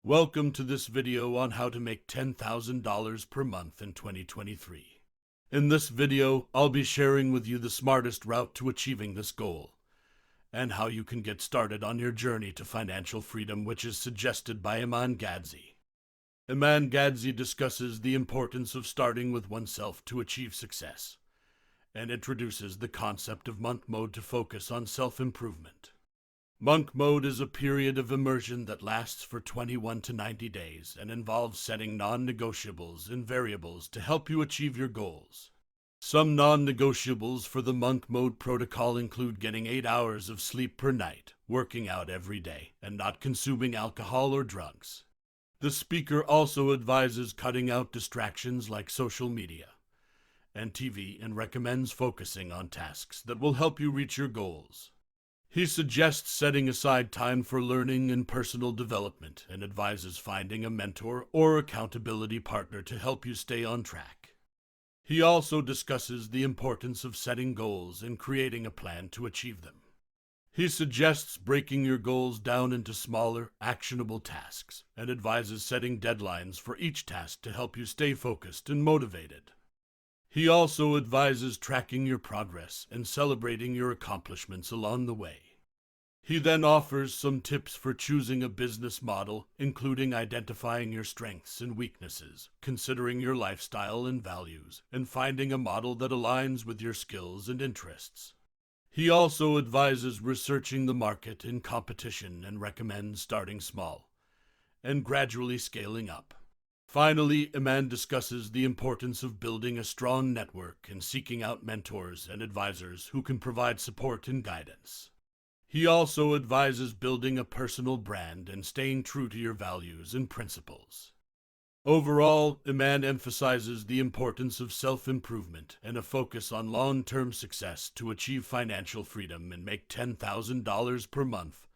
Welcome to this video on how to make $10,000 per month in 2023. In this video, I'll be sharing with you the smartest route to achieving this goal, and how you can get started on your journey to financial freedom, which is suggested by Iman Ghadzi. Iman Ghadzi discusses the importance of starting with oneself to achieve success, and introduces the concept of monk mode to focus on self-improvement. Monk mode is a period of immersion that lasts for 21 to 90 days and involves setting non-negotiables and variables to help you achieve your goals. Some non-negotiables for the monk mode protocol include getting 8 hours of sleep per night, working out every day, and not consuming alcohol or drugs. The speaker also advises cutting out distractions like social media and TV and recommends focusing on tasks that will help you reach your goals. He suggests setting aside time for learning and personal development and advises finding a mentor or accountability partner to help you stay on track. He also discusses the importance of setting goals and creating a plan to achieve them. He suggests breaking your goals down into smaller, actionable tasks and advises setting deadlines for each task to help you stay focused and motivated. He also advises tracking your progress and celebrating your accomplishments along the way. He then offers some tips for choosing a business model, including identifying your strengths and weaknesses, considering your lifestyle and values, and finding a model that aligns with your skills and interests. He also advises researching the market and competition and recommends starting small and gradually scaling up. Finally, Iman discusses the importance of building a strong network and seeking out mentors and advisors who can provide support and guidance. He also advises building a personal brand and staying true to your values and principles. Overall, Iman emphasizes the importance of self-improvement and a focus on long-term success to achieve financial freedom and make $10,000 per month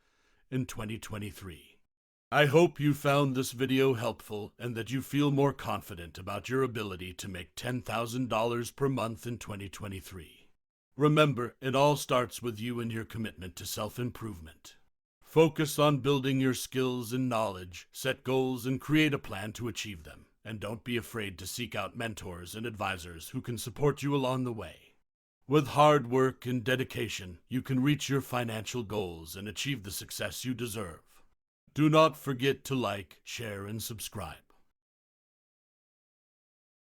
in 2023. I hope you found this video helpful and that you feel more confident about your ability to make $10,000 per month in 2023. Remember, it all starts with you and your commitment to self-improvement. Focus on building your skills and knowledge, set goals, and create a plan to achieve them. And don't be afraid to seek out mentors and advisors who can support you along the way. With hard work and dedication, you can reach your financial goals and achieve the success you deserve. Do not forget to like, share, and subscribe.